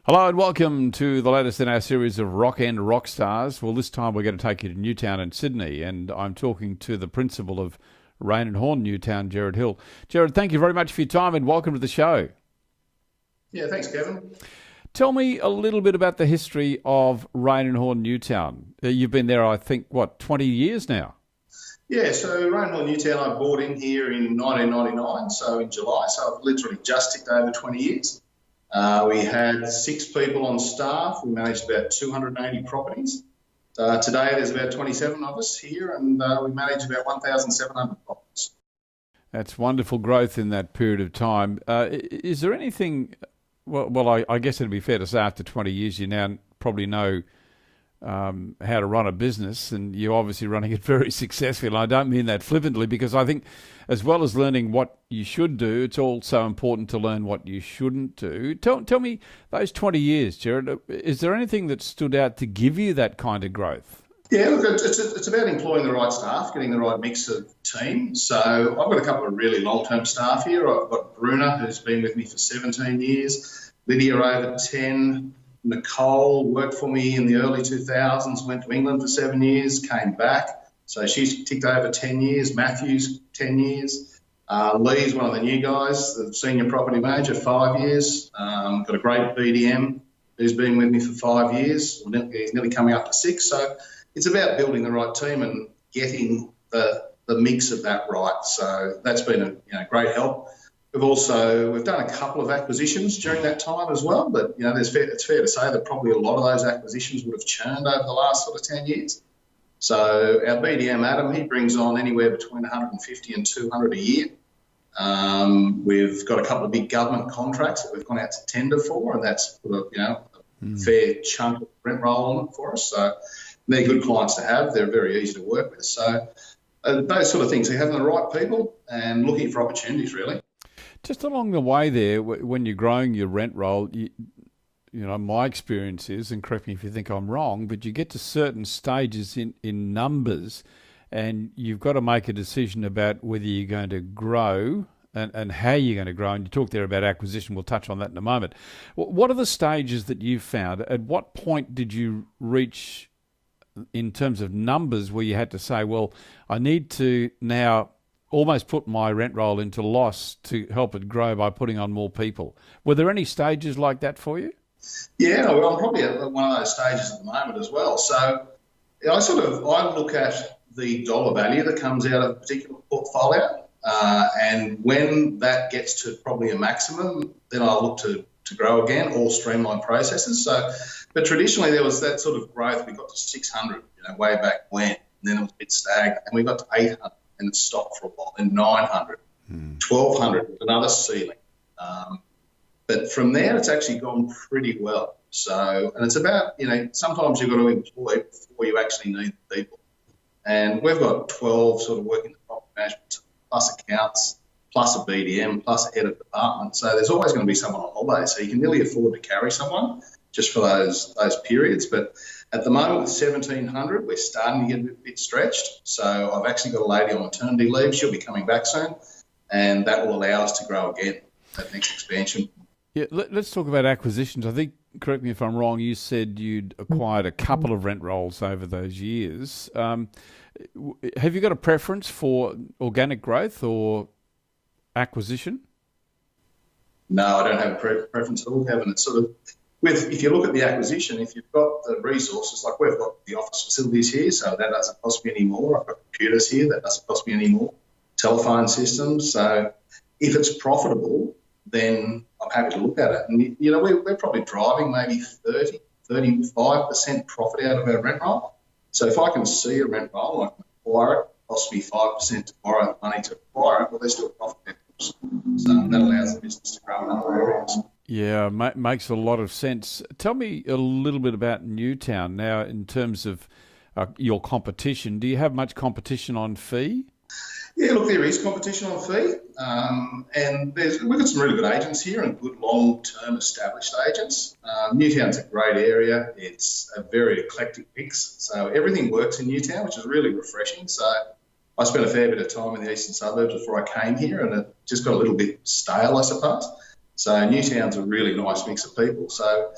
Hello and welcome to the latest in our series of Rockend Rockstars. Well, this time we're going to take you to Newtown in Sydney, and I'm talking to the principal of Rain and Horn Newtown, Gerard Hill. Gerard, thank you very much for your time and welcome to the show. Yeah, thanks, Kevin. Tell me a little bit about the history of Rain and Horn Newtown. You've been there, I think, 20 years now? Yeah, so Rockend Rockstars Newtown, I bought in here in 1999, so in July, so I've literally just ticked over 20 years. We had 6 people on staff. We managed about 280 properties. Today there's about 27 of us here, and we manage about 1,700 properties. That's wonderful growth in that period of time. Is there anything, I guess it'd be fair to say after 20 years you now probably know how to run a business, and you're obviously running it very successfully. And I don't mean that flippantly, because I think as well as learning what you should do, it's also important to learn what you shouldn't do. Tell me, those 20 years, Gerard, is there anything that stood out to give you that kind of growth? Yeah, look, it's about employing the right staff, getting the right mix of team. So I've got a couple of really long-term staff here. I've got Bruna, who's been with me for 17 years, Lydia over 10, Nicole worked for me in the early 2000s, went to England for 7 years, came back. So she's ticked over 10 years. Matthew's 10 years. Lee's one of the new guys, the senior property manager, 5 years. Got a great BDM who's been with me for 5 years. He's nearly coming up to 6. So it's about building the right team and getting the mix of that right. So that's been a great help. We've done a couple of acquisitions during that time as well, but it's fair to say that probably a lot of those acquisitions would have churned over the last sort of 10 years. So our BDM Adam, he brings on anywhere between 150 and 200 a year. We've got a couple of big government contracts that we've gone out to tender for, and that's put a fair chunk of rent roll on it for us. So they're good clients to have. They're very easy to work with. So those sort of things, so having the right people and looking for opportunities, really. Just along the way there, when you're growing your rent roll, my experience is, and correct me if you think I'm wrong, but you get to certain stages in numbers and you've got to make a decision about whether you're going to grow and how you're going to grow. And you talked there about acquisition. We'll touch on that in a moment. What are the stages that you've found? At what point did you reach in terms of numbers where you had to say, well, I need to now almost put my rent roll into loss to help it grow by putting on more people? Were there any stages like that for you? Yeah, well, I'm probably at one of those stages at the moment as well. So I look at the dollar value that comes out of a particular portfolio, and when that gets to probably a maximum, then I look to grow again or streamline processes. But traditionally there was that sort of growth. We got to 600, way back when, and then it was a bit stagnant, and we got to 800. And it stopped for a while, then 900, 1,200 was another ceiling. But from there, it's actually gone pretty well. So, and it's about, sometimes you've got to employ before you actually need the people. And we've got 12 sort of working the property management, plus accounts, plus a BDM, plus a head of department. So there's always going to be someone on holiday. So you can nearly afford to carry someone just for those periods. But at the moment with 1,700, we're starting to get a bit stretched. So I've actually got a lady on maternity leave. She'll be coming back soon, and that will allow us to grow again, that next expansion. Yeah, let's talk about acquisitions. I think, correct me if I'm wrong, you said you'd acquired a couple of rent rolls over those years. Have you got a preference for organic growth or acquisition? No, I don't have a preference at all, Kevin. It's sort of, if you look at the acquisition, if you've got the resources, like we've got the office facilities here, so that doesn't cost me any more. I've got computers here, that doesn't cost me any more. Telephone systems. So if it's profitable, then I'm happy to look at it. And, we're probably driving maybe 35% profit out of our rent roll. So if I can see a rent roll, I can acquire it, cost me 5% to borrow the money to acquire it, well, there's still profit. So that allows the business to grow in other areas. Yeah, makes a lot of sense. Tell me a little bit about Newtown now in terms of your competition. Do you have much competition on fee? Yeah, look, there is competition on fee, and we've got some really good agents here and good long-term established agents. Newtown's a great area. It's a very eclectic mix, so everything works in Newtown, which is really refreshing. So I spent a fair bit of time in the eastern suburbs before I came here, and it just got a little bit stale, I suppose. So Newtown's a really nice mix of people. So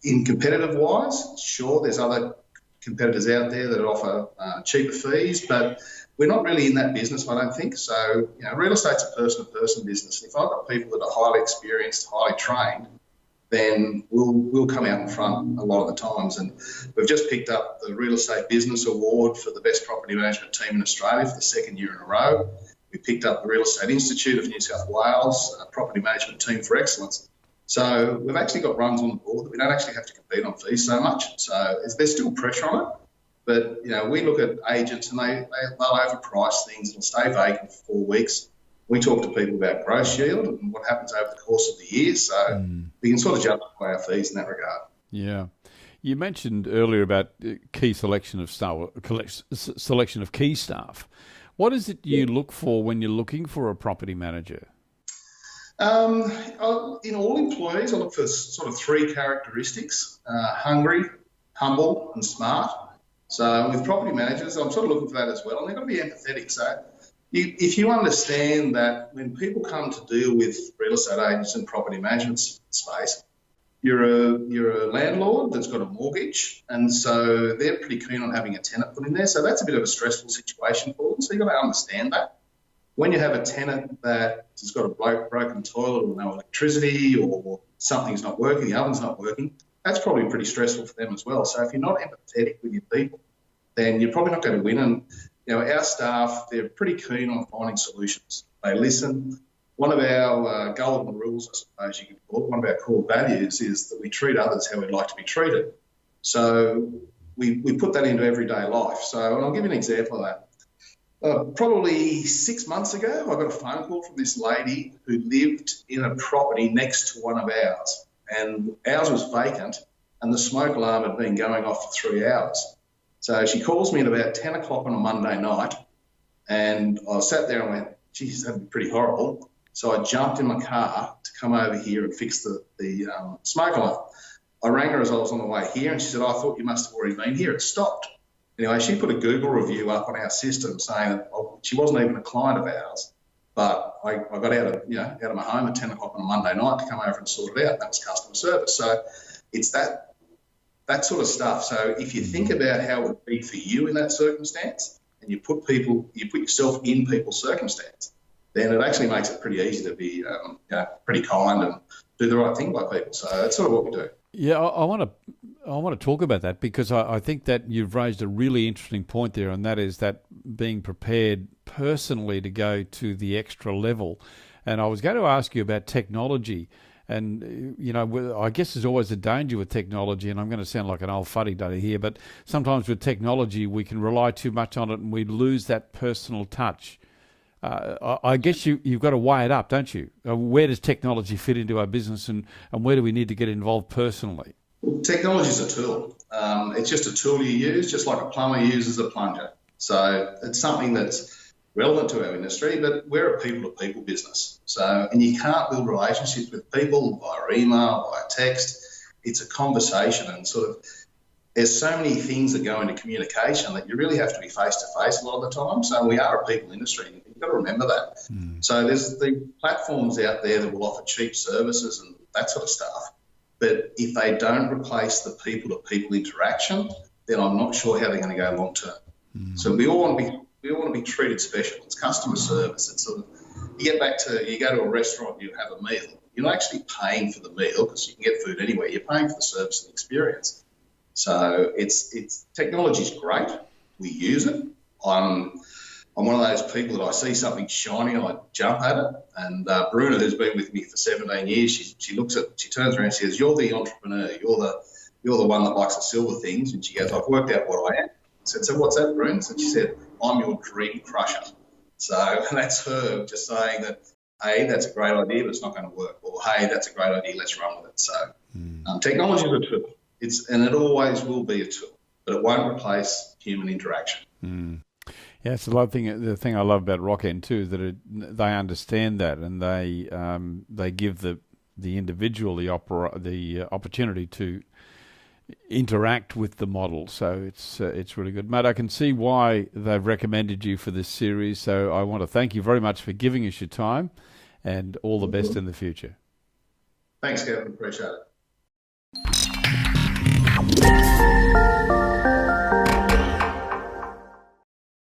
in competitive wise, sure, there's other competitors out there that offer cheaper fees, but we're not really in that business, I don't think. So, real estate's a person-to-person business. If I've got people that are highly experienced, highly trained, then we'll come out in front a lot of the times. And we've just picked up the Real Estate Business Award for the best property management team in Australia for the second year in a row. We picked up the Real Estate Institute of New South Wales property management team for excellence. So we've actually got runs on the board that we don't actually have to compete on fees so much. So there's still pressure on it. But, we look at agents and they'll overprice things and stay vacant for 4 weeks. We talk to people about gross yield and what happens over the course of the year. So we can sort of justify our fees in that regard. Yeah. You mentioned earlier about key selection of staff, selection of key staff. What is it you look for when you're looking for a property manager? In all employees, I look for sort of 3 characteristics: hungry, humble, and smart. So with property managers, I'm sort of looking for that as well, and they've got to be empathetic. So if you understand that when people come to deal with real estate agents and property management space, you're a landlord that's got a mortgage, and so they're pretty keen on having a tenant put in there. So that's a bit of a stressful situation for them. So you've got to understand that. When you have a tenant that has got a broken toilet or no electricity or something's not working, the oven's not working, that's probably pretty stressful for them as well. So if you're not empathetic with your people, then you're probably not going to win. And, our staff, they're pretty keen on finding solutions. They listen. One of our golden rules, I suppose you could call it, one of our core values is that we treat others how we'd like to be treated. So we put that into everyday life. So, and I'll give you an example of that. Probably 6 months ago, I got a phone call from this lady who lived in a property next to one of ours, and ours was vacant, and the smoke alarm had been going off for 3 hours. So she calls me at about 10 o'clock on a Monday night, and I sat there and went, geez, that'd be pretty horrible. So I jumped in my car to come over here and fix the smoke alarm. I rang her as I was on the way here, and she said, I thought you must have already been here. It stopped. Anyway, she put a Google review up on our system saying that she wasn't even a client of ours, but I got out of my home at 10 o'clock on a Monday night to come over and sort it out. That was customer service. So it's that sort of stuff. So if you think about how it would be for you in that circumstance, and you put yourself in people's circumstance, then it actually makes it pretty easy to be pretty kind and do the right thing by people. So that's sort of what we do. Yeah, I want to talk about that because I think that you've raised a really interesting point there, and that is that being prepared personally to go to the extra level. And I was going to ask you about technology. And, I guess there's always a danger with technology, and I'm going to sound like an old fuddy-duddy here, but sometimes with technology we can rely too much on it and we lose that personal touch. I guess you've got to weigh it up, don't you? Where does technology fit into our business, and where do we need to get involved personally? Well, technology is a tool. It's just a tool you use, just like a plumber uses a plunger. So it's something that's relevant to our industry, but we're a people-to-people business. So, and you can't build relationships with people via email, via text. It's a conversation, and sort of there's so many things that go into communication that you really have to be face-to-face a lot of the time. So we are a people industry. You've got to remember that. So there's the platforms out there that will offer cheap services and that sort of stuff. But if they don't replace the people-to-people interaction, then I'm not sure how they're going to go long-term. So we all want to be treated special. It's customer service. It's sort of, you go to a restaurant, you have a meal. You're not actually paying for the meal because you can get food anywhere. You're paying for the service and experience. So it's technology's great. We use it. I'm one of those people that I see something shiny and I jump at it. And Bruna, who's been with me for 17 years, she turns around and says, "You're the entrepreneur. You're the one that likes the silver things." And she goes, "I've worked out what I am." I said, "So what's that, Bruna?" And she said, "I'm your dream crusher." So that's her just saying that, hey, that's a great idea, but it's not going to work. Or, hey, that's a great idea, let's run with it. So technology is a tool. And it always will be a tool, but it won't replace human interaction. Yeah, it's the thing I love about Rockend too, that they understand that, and they give the individual the opportunity to interact with the model. So it's really good, mate. I can see why they've recommended you for this series. So I want to thank you very much for giving us your time, and all the best in the future. Thanks, Kevin. Appreciate it.